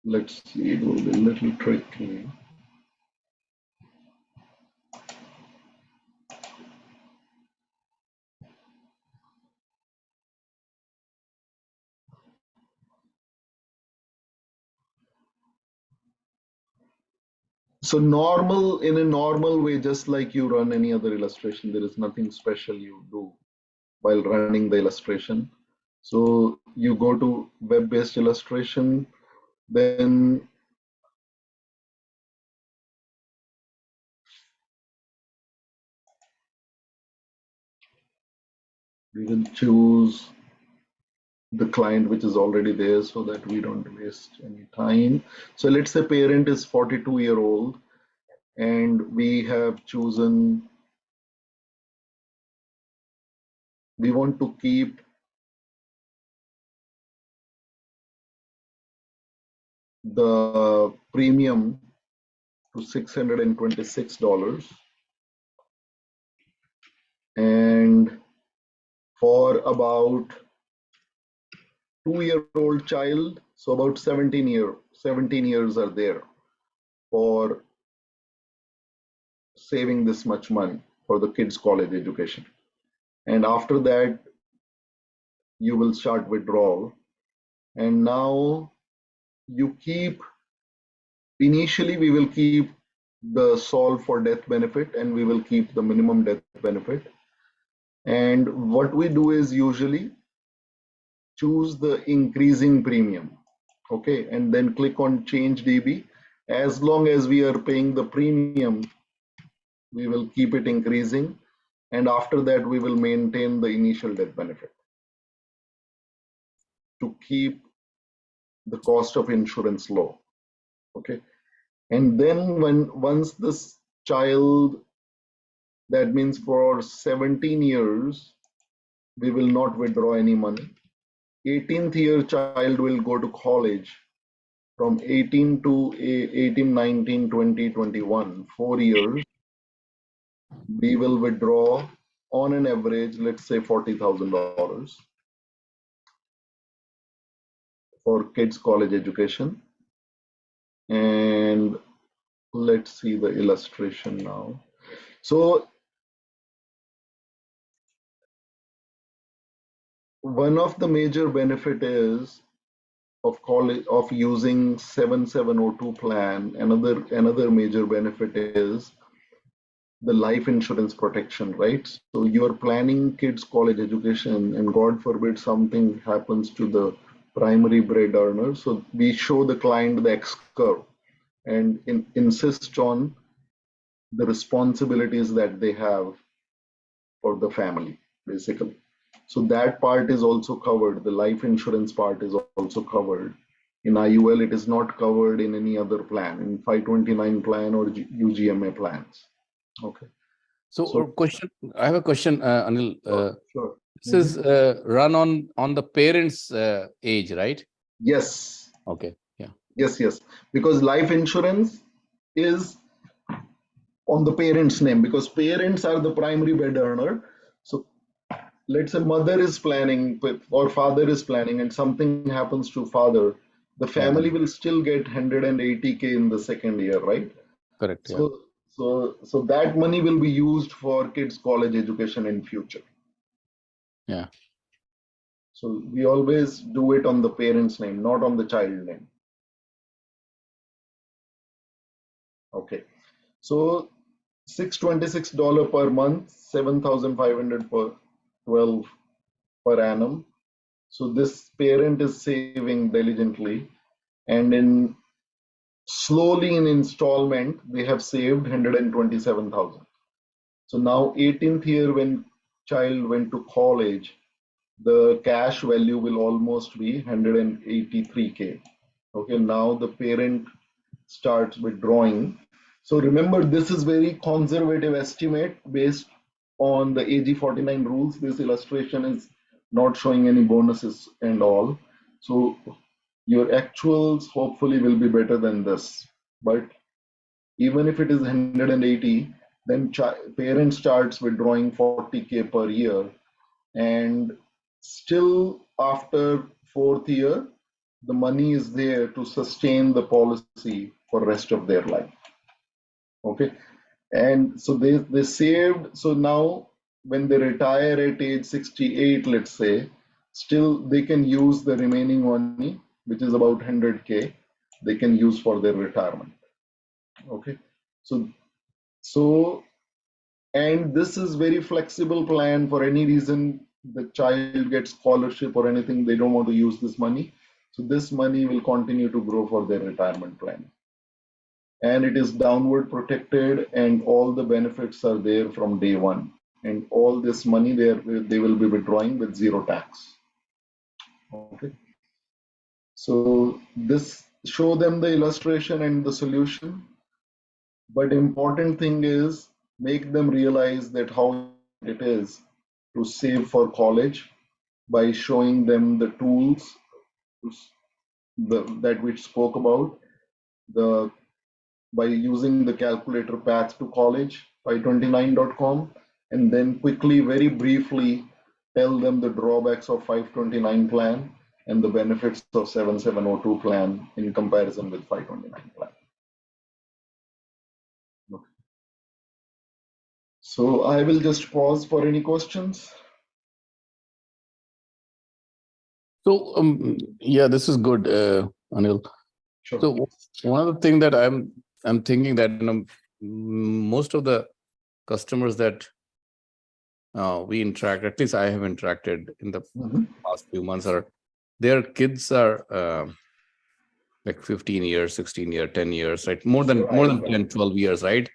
Let's see, it will be a little tricky. So in a normal way, just like you run any other illustration, there is nothing special you do while running the illustration. So you go to web-based illustration, then we will choose the client which is already there so that we don't waste any time. So let's say parent is 42-year-old and we have chosen, we want to keep the premium to $626, and for about 2-year-old child, so about 17 years are there for saving this much money for the kids' college education. And after that, you will start withdrawal. And now you keep, initially we will keep the solve for death benefit and we will keep the minimum death benefit. And what we do is usually choose the increasing premium, okay, and then click on change DB. As long as we are paying the premium, we will keep it increasing, and after that we will maintain the initial death benefit to keep the cost of insurance low, okay. And then once this child, that means for 17 years we will not withdraw any money. 18th year child will go to college. From 18 to 18, 19, 20, 21, 4 years, we will withdraw on an average, let's say $40,000 for kids' college education. And let's see the illustration now. So one of the major benefit is of using 7702 plan. Another major benefit is the life insurance protection, right? So you're planning kids' college education, and God forbid something happens to the primary bread earner. So we show the client the X curve and insist on the responsibilities that they have for the family, basically. So that part is also covered. The life insurance part is also covered. In IUL, it is not covered in any other plan, in 529 plan or UGMA plans. Okay. So question, I have a question, Anil. Sure. This is run on the parents' age, right? Yes. Okay. Yeah. Yes. Because life insurance is on the parents' name, because parents are the primary bed earner. So let's say mother is planning or father is planning and something happens to father, the family will still get 180K in the second year, right? Correct. So, yeah. So that money will be used for kids' college education in future. Yeah. So we always do it on the parent's name, not on the child name. Okay. So $626 per month, 7,500 per 12 per annum. So this parent is saving diligently, and in slowly in installment, they have saved 127,000. So now 18th year when child went to college, the cash value will almost be 183K. Okay, now the parent starts withdrawing. So remember, this is very conservative estimate based on the AG49 rules. This illustration is not showing any bonuses and all. So your actuals hopefully will be better than this. But even if it is 180, then parent starts withdrawing 40K per year. And still after 4th year, the money is there to sustain the policy for rest of their life. Okay, and so they saved. So now when they retire at age 68, let's say, still they can use the remaining money, which is about 100K, they can use for their retirement. Okay, so so and this is very flexible plan. For any reason the child gets scholarship or anything, they don't want to use this money, so this money will continue to grow for their retirement plan, and it is downward protected, and all the benefits are there from day one, and all this money they will be withdrawing with zero tax. Okay, so this show them the illustration and the solution, but important thing is make them realize that how it is to save for college by showing them the tools that we spoke about, the by using the calculator path to college529.com, and then quickly, very briefly, tell them the drawbacks of 529 plan and the benefits of 7702 plan in comparison with 529 plan. Okay. So I will just pause for any questions. So yeah, this is good, Anil. Sure. So one of the things that I'm thinking that most of the customers that we interact, at least I have interacted in the past few months, are their kids are like 15 years, 16 years, 10 years, right? More than 10, 12 years, right?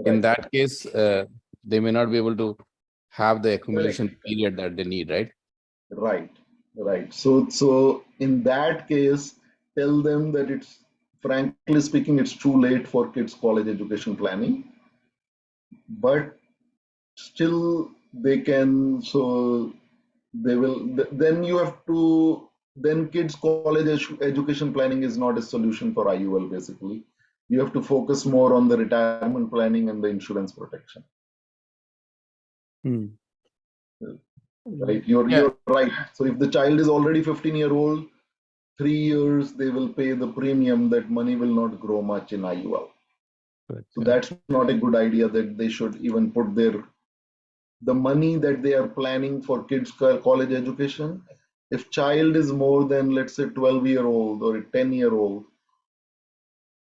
In that case, they may not be able to have the accumulation period that they need, right? Right. So in that case, tell them that it's, frankly speaking, it's too late for kids' college education planning, but still they can. So they will. Then you have to. Then kids' college education planning is not a solution for IUL. Basically, you have to focus more on the retirement planning and the insurance protection. Right, you're right. So if the child is already 15-year-old, 3 years they will pay the premium. That money will not grow much in IUL. So that's not a good idea, that they should even put the money that they are planning for kids college education. If child is more than, let's say, 12-year-old or a 10-year-old,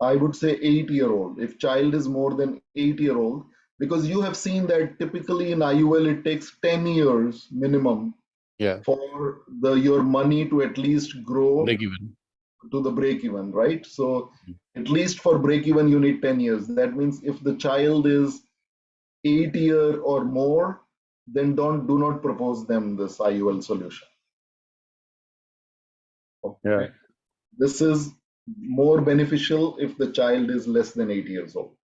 I would say 8-year-old. If child is more than 8-year-old, because you have seen that typically in IUL it takes 10 years minimum for your money to at least grow to the break even, right? So at least for break even you need 10 years. That means if the child is 8 year or more, then do not propose them this IUL solution. Okay. This is more beneficial if the child is less than 8 years old.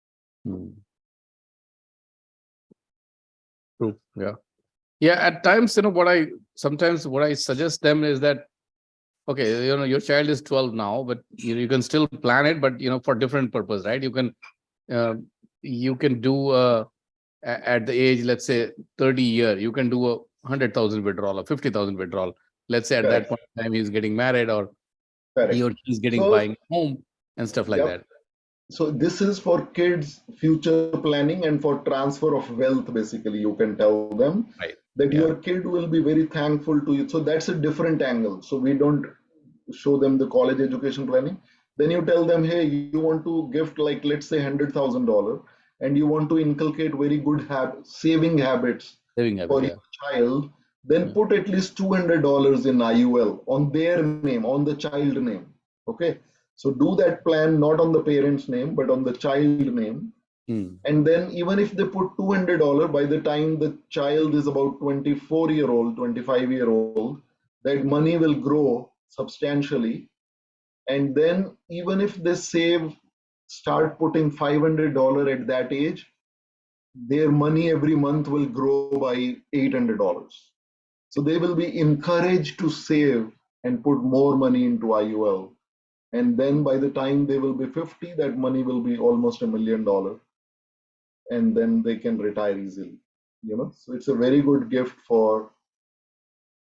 True. Yeah. At times, what I suggest them is that, okay, your child is 12 now, but you can still plan it, but for different purpose, right? You can do at the age, let's say 30 year, you can do a 100,000 withdrawal or 50,000 withdrawal. Let's say at that point in time he's getting married, or he or she's buying home and stuff like that. So this is for kids' future planning and for transfer of wealth. Basically, you can tell them that your kid will be very thankful to you. So that's a different angle. So we don't show them the college education planning. Then you tell them, hey, you want to gift, like, let's say $100,000, and you want to inculcate very good saving habits for your child. Then put at least $200 in IUL on their name, on the child name. Okay. So do that plan not on the parent's name, but on the child name. And then even if they put $200, by the time the child is about 24-year-old, 25-year-old, that money will grow substantially. And then even if they start putting $500 at that age, their money every month will grow by $800. So they will be encouraged to save and put more money into IUL. And then by the time they will be 50, that money will be almost $1 million. And then they can retire easily. So it's a very good gift for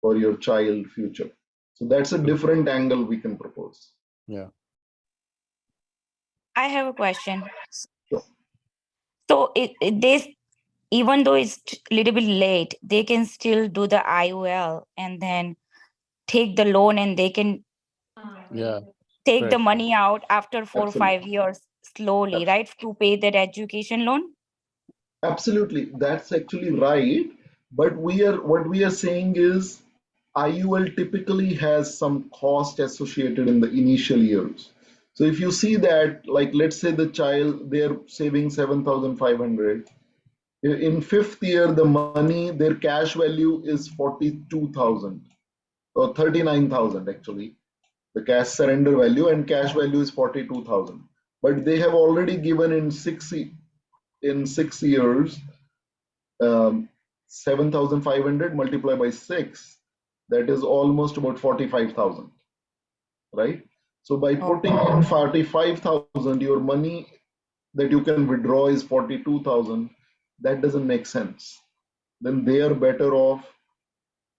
your child future. So that's a different angle we can propose. Yeah. I have a question. Sure. So they, even though it's a little bit late, they can still do the IUL and then take the loan, and they can Yeah. take the Correct. money out after 4 or 5 Absolutely. years slowly, right? To pay that education loan. Absolutely. That's actually right. But what we are saying is IUL typically has some cost associated in the initial years. So if you see that, like let's say the child, they're saving 7,500. In fifth year, the money, their cash value is 42,000 or 39,000 actually. The cash surrender value and cash value is 42,000. But they have already given in 6 years, 7,500 multiplied by 6, that is almost about 45,000, right? So by putting in 45,000, your money that you can withdraw is 42,000. That doesn't make sense. Then they are better off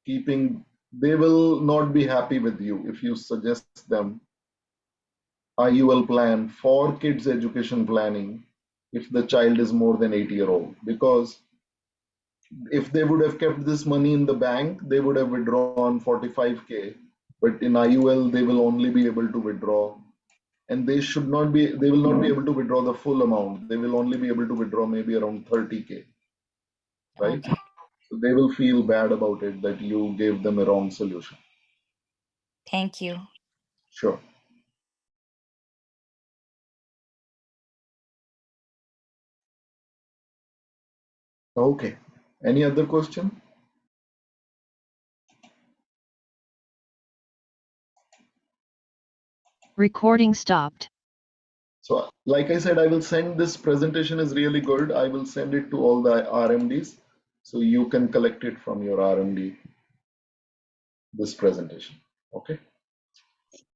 keeping, they will not be happy with you if you suggest them IUL plan for kids education planning if the child is more than 8 year old, because if they would have kept this money in the bank, they would have withdrawn 45K. But in IUL, they will only be able to withdraw, and they will not be able to withdraw the full amount. They will only be able to withdraw maybe around 30K, right? Okay. So they will feel bad about it that you gave them a wrong solution. Thank you. Sure. Okay. Any other question? Recording stopped. So, like I said, I will send this presentation is really good. I will send it to all the RMDs so you can collect it from your RMD, this presentation. Okay.